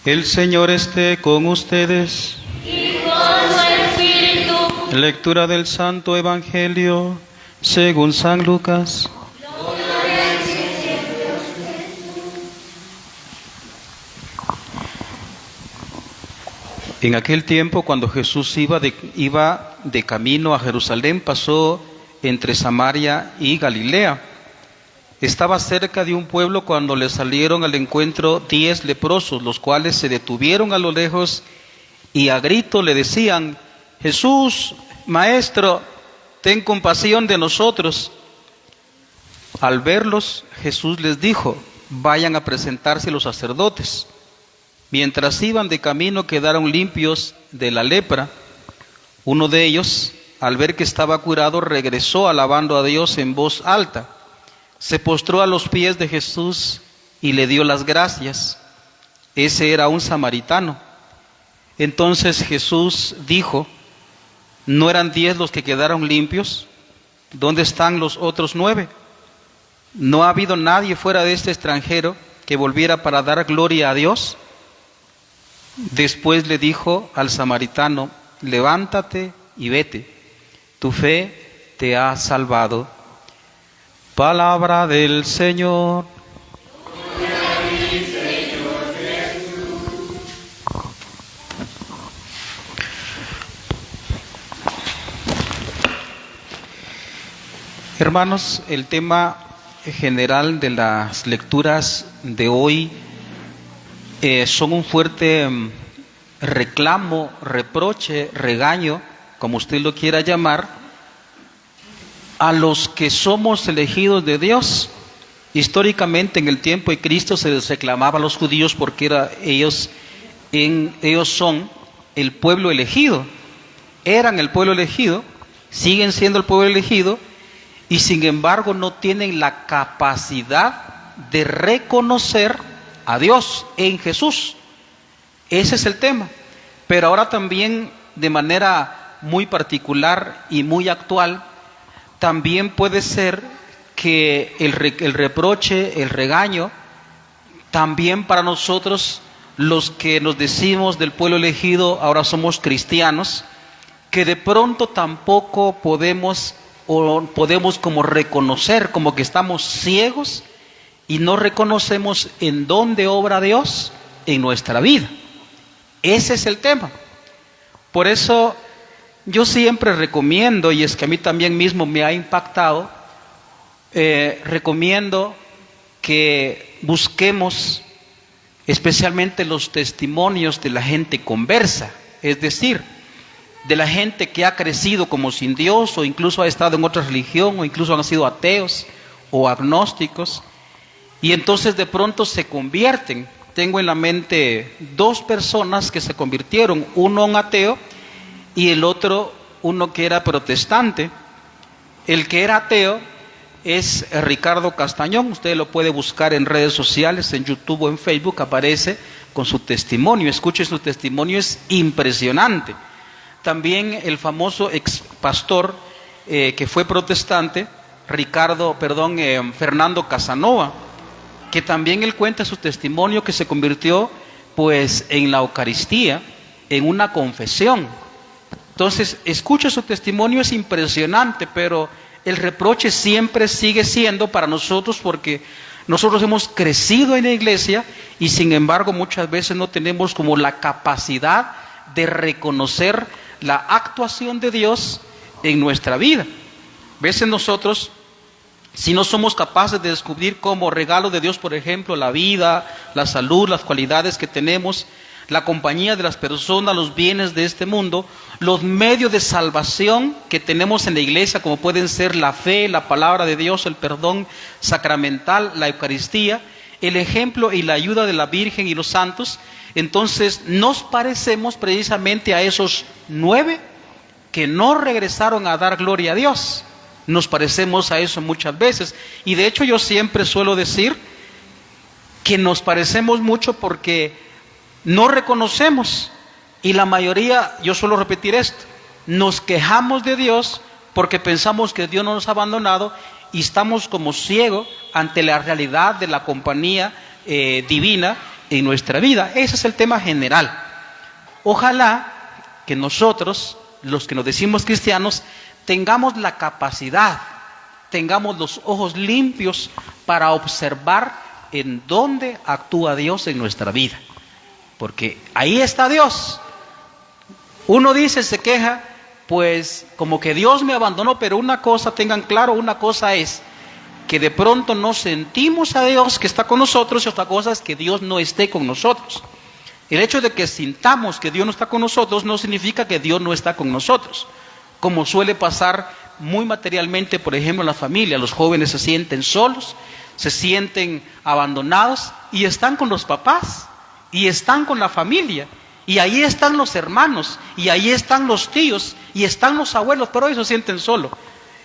El Señor esté con ustedes. Y con su espíritu. Lectura del Santo Evangelio según San Lucas. En aquel tiempo, cuando Jesús iba de camino a Jerusalén, pasó entre Samaria y Galilea. Estaba cerca de un pueblo cuando le salieron al encuentro 10 leprosos, los cuales se detuvieron a lo lejos y a grito le decían: Jesús, Maestro, ten compasión de nosotros. Al verlos, Jesús les dijo: vayan a presentarse a los sacerdotes. Mientras iban de camino, quedaron limpios de la lepra. Uno de ellos, al ver que estaba curado, regresó alabando a Dios en voz alta. Se postró a los pies de Jesús y le dio las gracias. Ese era un samaritano. Entonces Jesús dijo: ¿no eran 10 los que quedaron limpios? ¿Dónde están los otros 9? ¿No ha habido nadie fuera de este extranjero que volviera para dar gloria a Dios? Después le dijo al samaritano: levántate y vete, tu fe te ha salvado. Palabra del Señor. Hermanos, el tema general de las lecturas de hoy son un fuerte reclamo, reproche, regaño, como usted lo quiera llamar, a los que somos elegidos de Dios. Históricamente, en el tiempo de Cristo, se les reclamaba a los judíos porque ellos son el pueblo elegido, eran el pueblo elegido, siguen siendo el pueblo elegido, y sin embargo no tienen la capacidad de reconocer a Dios en Jesús. Ese es el tema. Pero ahora también, de manera muy particular y muy actual, también puede ser que el reproche, el regaño, también para nosotros, los que nos decimos del pueblo elegido, ahora somos cristianos, que de pronto tampoco podemos como reconocer, como que estamos ciegos y no reconocemos en dónde obra Dios en nuestra vida. Ese es el tema. Por eso yo siempre recomiendo, y es que a mí también mismo me ha impactado, recomiendo que busquemos especialmente los testimonios de la gente conversa, es decir, de la gente que ha crecido como sin Dios, o incluso ha estado en otra religión, o incluso han sido ateos o agnósticos, y entonces de pronto se convierten. Tengo en la mente 2 personas que se convirtieron, uno un ateo y el otro uno que era protestante. El que era ateo es Ricardo Castañón. Usted lo puede buscar en redes sociales, en YouTube o en Facebook, aparece con su testimonio. Escuche su testimonio, es impresionante. También el famoso ex pastor que fue protestante, Fernando Casanova, que también él cuenta su testimonio, que se convirtió pues en la Eucaristía, en una confesión. Entonces, escucha su testimonio, es impresionante, pero el reproche siempre sigue siendo para nosotros, porque nosotros hemos crecido en la iglesia y sin embargo muchas veces no tenemos como la capacidad de reconocer la actuación de Dios en nuestra vida. A veces nosotros, si no somos capaces de descubrir como regalo de Dios, por ejemplo, la vida, la salud, las cualidades que tenemos, la compañía de las personas, los bienes de este mundo, los medios de salvación que tenemos en la iglesia, como pueden ser la fe, la palabra de Dios, el perdón sacramental, la Eucaristía, el ejemplo y la ayuda de la Virgen y los santos, entonces nos parecemos precisamente a esos 9 que no regresaron a dar gloria a Dios. Nos parecemos a eso muchas veces, y de hecho yo siempre suelo decir que nos parecemos mucho porque no reconocemos, y la mayoría, yo suelo repetir esto, nos quejamos de Dios porque pensamos que Dios no nos ha abandonado y estamos como ciegos ante la realidad de la compañía divina en nuestra vida. Ese es el tema general. Ojalá que nosotros, los que nos decimos cristianos, tengamos la capacidad, tengamos los ojos limpios para observar en dónde actúa Dios en nuestra vida. Porque ahí está Dios. Uno dice, se queja, pues como que Dios me abandonó, pero una cosa, tengan claro, una cosa es que de pronto no sentimos a Dios que está con nosotros y otra cosa es que Dios no esté con nosotros. El hecho de que sintamos que Dios no está con nosotros no significa que Dios no está con nosotros. Como suele pasar muy materialmente, por ejemplo, en la familia, los jóvenes se sienten solos, se sienten abandonados y están con los papás y están con la familia. Y ahí están los hermanos, y ahí están los tíos, y están los abuelos, pero ellos se sienten solos.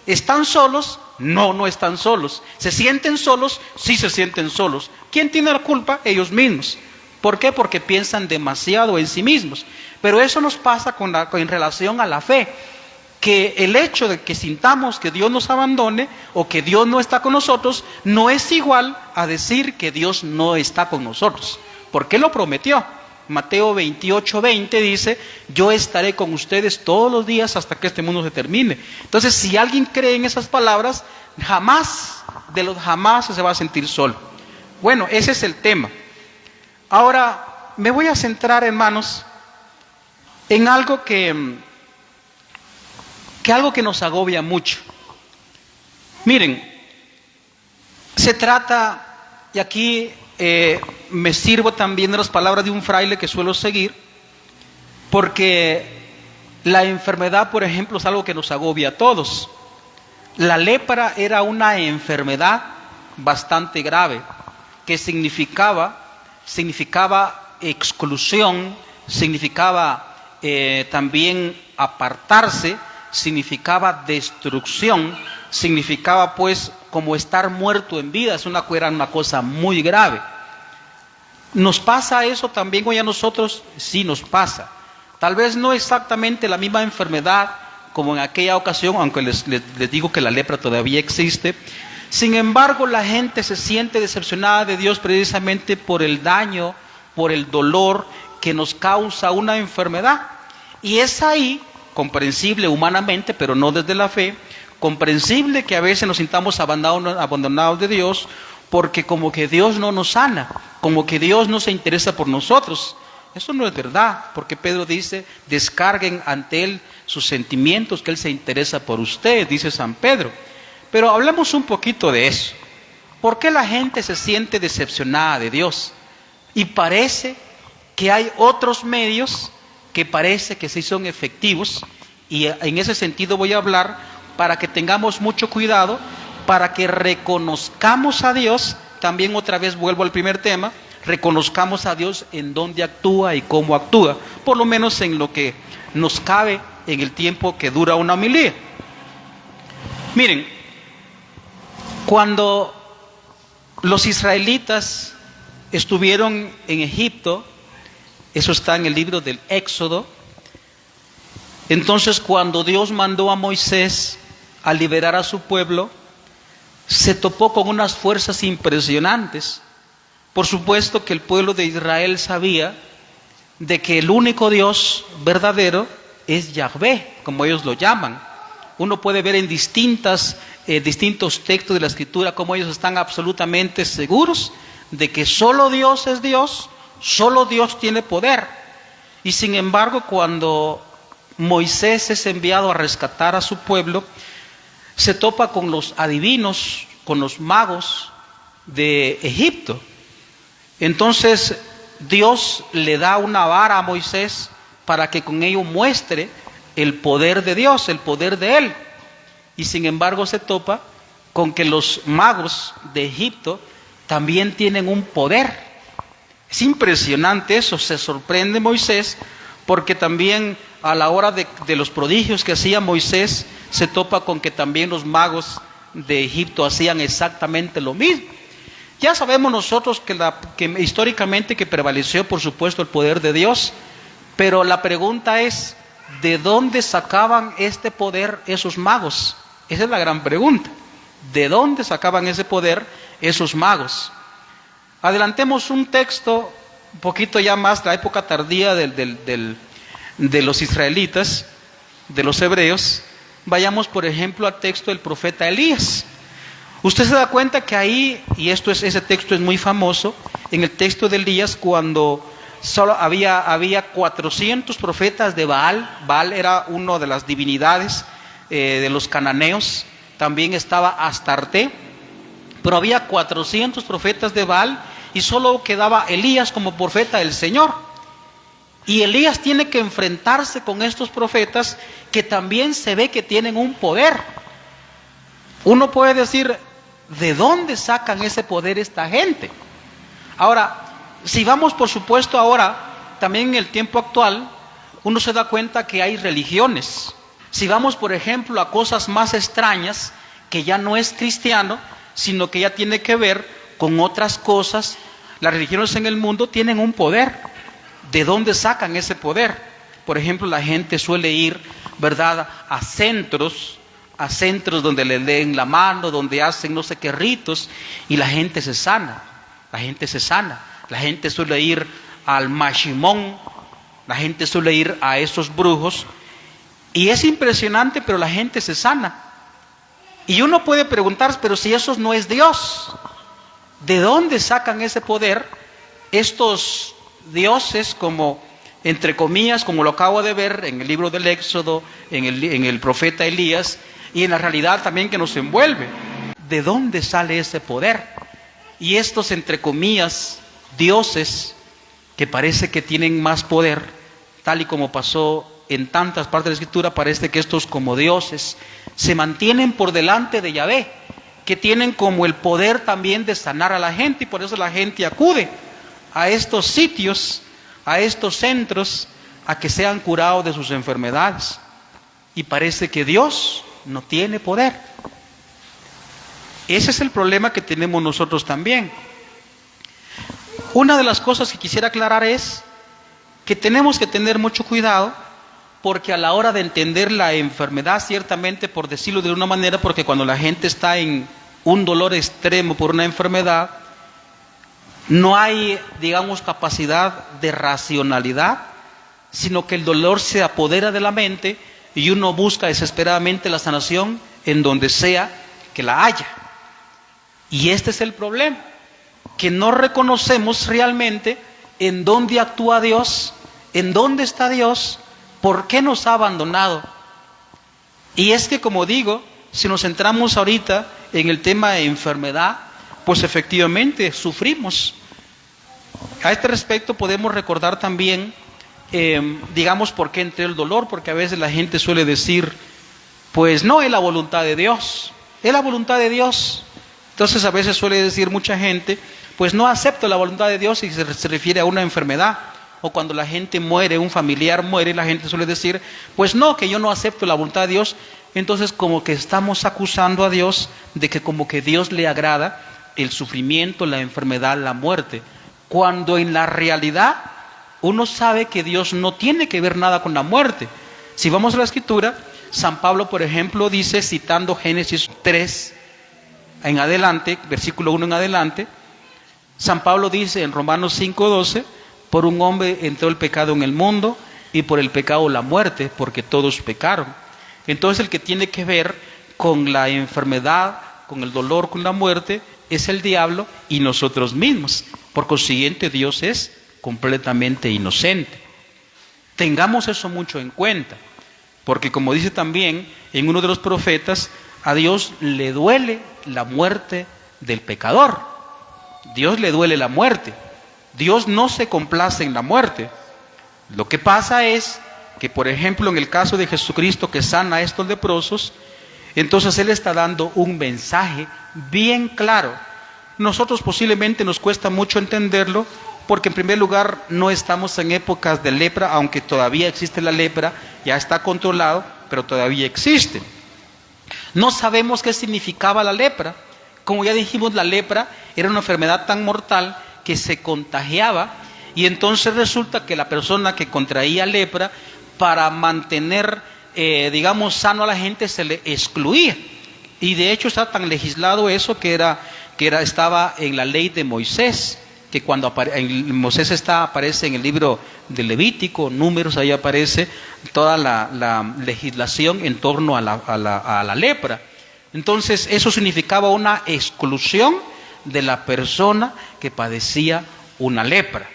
¿Están solos? No, no están solos. ¿Se sienten solos? Sí se sienten solos. ¿Quién tiene la culpa? Ellos mismos. ¿Por qué? Porque piensan demasiado en sí mismos. Pero eso nos pasa en relación a la fe. Que el hecho de que sintamos que Dios nos abandone o que Dios no está con nosotros, no es igual a decir que Dios no está con nosotros. Porque Él lo prometió. Mateo 28:20 dice, yo estaré con ustedes todos los días hasta que este mundo se termine. Entonces, si alguien cree en esas palabras, jamás se va a sentir solo. Bueno, ese es el tema. Ahora, me voy a centrar, hermanos, en algo que nos agobia mucho. Miren, se trata, y aquí me sirvo también de las palabras de un fraile que suelo seguir, porque la enfermedad, por ejemplo, es algo que nos agobia a todos. La lepra era una enfermedad bastante grave, que significaba exclusión, significaba también apartarse, significaba destrucción, significaba pues como estar muerto en vida. Era una cosa muy grave. ¿Nos pasa eso también hoy a nosotros? Sí, nos pasa. Tal vez no exactamente la misma enfermedad como en aquella ocasión, aunque les digo que la lepra todavía existe. Sin embargo, la gente se siente decepcionada de Dios precisamente por el daño, por el dolor que nos causa una enfermedad. Y es ahí, comprensible humanamente, pero no desde la fe, comprensible que a veces nos sintamos abandonados de Dios, porque como que Dios no nos sana, como que Dios no se interesa por nosotros. Eso no es verdad, porque Pedro dice, descarguen ante Él sus sentimientos, que Él se interesa por ustedes, dice San Pedro. Pero hablemos un poquito de eso. ¿Por qué la gente se siente decepcionada de Dios? Y parece que hay otros medios que parece que sí son efectivos, y en ese sentido voy a hablar para que tengamos mucho cuidado, para que reconozcamos a Dios. También otra vez vuelvo al primer tema, reconozcamos a Dios en dónde actúa y cómo actúa, por lo menos en lo que nos cabe en el tiempo que dura una homilía. Miren, cuando los israelitas estuvieron en Egipto, eso está en el libro del Éxodo. Entonces, cuando Dios mandó a Moisés a liberar a su pueblo, se topó con unas fuerzas impresionantes. Por supuesto que el pueblo de Israel sabía de que el único Dios verdadero es Yahvé, como ellos lo llaman. Uno puede ver en distintos textos de la Escritura cómo ellos están absolutamente seguros de que solo Dios es Dios, solo Dios tiene poder. Y sin embargo, cuando Moisés es enviado a rescatar a su pueblo, se topa con los adivinos, con los magos de Egipto. Entonces Dios le da una vara a Moisés para que con ello muestre el poder de Dios, el poder de Él. Y sin embargo se topa con que los magos de Egipto también tienen un poder. Es impresionante eso, se sorprende Moisés, porque también a la hora de los prodigios que hacía Moisés, se topa con que también los magos de Egipto hacían exactamente lo mismo. Ya sabemos nosotros que históricamente que prevaleció, por supuesto, el poder de Dios, pero la pregunta es, ¿de dónde sacaban este poder esos magos? Esa es la gran pregunta. ¿De dónde sacaban ese poder esos magos? Adelantemos un texto un poquito ya más la época tardía de los israelitas, de los hebreos, vayamos por ejemplo al texto del profeta Elías. Usted se da cuenta que ahí, y ese texto es muy famoso, en el texto de Elías, cuando solo había 400 profetas de Baal. Baal era una de las divinidades de los cananeos. También estaba Astarte, pero había 400 profetas de Baal y solo quedaba Elías como profeta del Señor. Y Elías tiene que enfrentarse con estos profetas que también se ve que tienen un poder. Uno puede decir, ¿de dónde sacan ese poder esta gente? Ahora, si vamos por supuesto ahora, también en el tiempo actual, uno se da cuenta que hay religiones. Si vamos por ejemplo a cosas más extrañas, que ya no es cristiano, sino que ya tiene que ver con otras cosas, las religiones en el mundo tienen un poder. ¿De dónde sacan ese poder? Por ejemplo, la gente suele ir, ¿verdad?, a centros donde le leen la mano, donde hacen no sé qué ritos, y la gente se sana. La gente suele ir al Mashimón, la gente suele ir a esos brujos, y es impresionante, pero la gente se sana. Y uno puede preguntar, pero si eso no es Dios, ¿de dónde sacan ese poder estos dioses, como entre comillas, como lo acabo de ver en el libro del Éxodo, en el profeta Elías, y en la realidad también que nos envuelve? ¿De dónde sale ese poder? Y estos entre comillas dioses que parece que tienen más poder, tal y como pasó en tantas partes de la Escritura, parece que estos como dioses se mantienen por delante de Yahvé, que tienen como el poder también de sanar a la gente, y por eso la gente acude a estos sitios, a estos centros, a que sean curados de sus enfermedades. Y parece que Dios no tiene poder. Ese es el problema que tenemos nosotros también. Una de las cosas que quisiera aclarar es que tenemos que tener mucho cuidado, porque a la hora de entender la enfermedad, ciertamente, por decirlo de una manera, porque cuando la gente está en un dolor extremo por una enfermedad, no hay, digamos, capacidad de racionalidad, sino que el dolor se apodera de la mente y uno busca desesperadamente la sanación en donde sea que la haya. Y este es el problema, que no reconocemos realmente en dónde actúa Dios, en dónde está Dios, por qué nos ha abandonado. Y es que, como digo, si nos centramos ahorita en el tema de enfermedad, pues efectivamente sufrimos. A este respecto podemos recordar también, digamos, por qué entró el dolor, porque a veces la gente suele decir, pues no es la voluntad de Dios, es la voluntad de Dios. Entonces a veces suele decir mucha gente, pues no acepto la voluntad de Dios, y se refiere a una enfermedad. O cuando la gente muere, un familiar muere, la gente suele decir, pues no, que yo no acepto la voluntad de Dios. Entonces como que estamos acusando a Dios de que como que Dios le agrada el sufrimiento, la enfermedad, la muerte. Cuando en la realidad uno sabe que Dios no tiene que ver nada con la muerte. Si vamos a la Escritura, San Pablo, por ejemplo, dice, citando Génesis 3 en adelante, versículo 1 en adelante, San Pablo dice en Romanos 5:12, por un hombre entró el pecado en el mundo, y por el pecado la muerte, porque todos pecaron. Entonces el que tiene que ver con la enfermedad, con el dolor, con la muerte, es el diablo y nosotros mismos. Por consiguiente, Dios es completamente inocente. Tengamos eso mucho en cuenta, porque como dice también en uno de los profetas, a Dios le duele la muerte del pecador. Dios le duele la muerte. Dios no se complace en la muerte. Lo que pasa es que, por ejemplo, en el caso de Jesucristo que sana a estos leprosos, entonces Él está dando un mensaje bien claro. Nosotros posiblemente nos cuesta mucho entenderlo, porque en primer lugar no estamos en épocas de lepra, aunque todavía existe la lepra, ya está controlado, pero todavía existe. No sabemos qué significaba la lepra. Como ya dijimos, la lepra era una enfermedad tan mortal que se contagiaba, y entonces resulta que la persona que contraía lepra, para mantener, digamos, sano a la gente, se le excluía. Y de hecho está tan legislado eso que estaba en la ley de Moisés, que cuando Moisés aparece en el libro de Levítico, Números, ahí aparece toda la legislación en torno a la lepra. Entonces eso significaba una exclusión de la persona que padecía una lepra.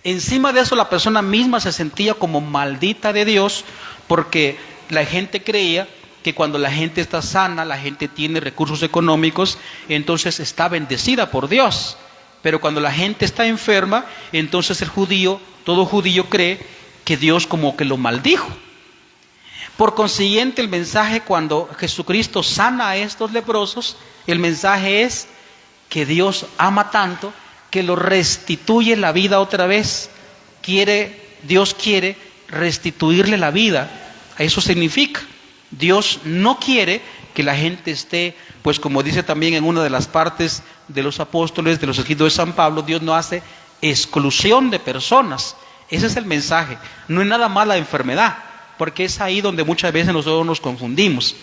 Encima de eso la persona misma se sentía como maldita de Dios, porque la gente creía que cuando la gente está sana, la gente tiene recursos económicos, entonces está bendecida por Dios. Pero cuando la gente está enferma, entonces todo judío cree que Dios como que lo maldijo. Por consiguiente, el mensaje cuando Jesucristo sana a estos leprosos, el mensaje es que Dios ama tanto que lo restituye la vida otra vez. Dios quiere restituirle la vida. Eso significa, Dios no quiere que la gente esté, pues como dice también en una de las partes de los apóstoles, de los escritos de San Pablo, Dios no hace exclusión de personas. Ese es el mensaje. No es nada más la enfermedad, porque es ahí donde muchas veces nosotros nos confundimos.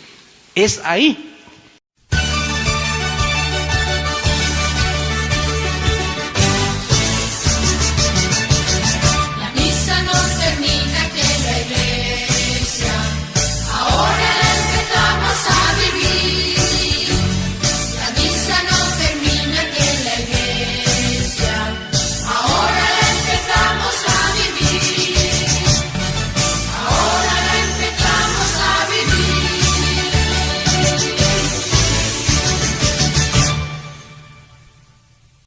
Es ahí.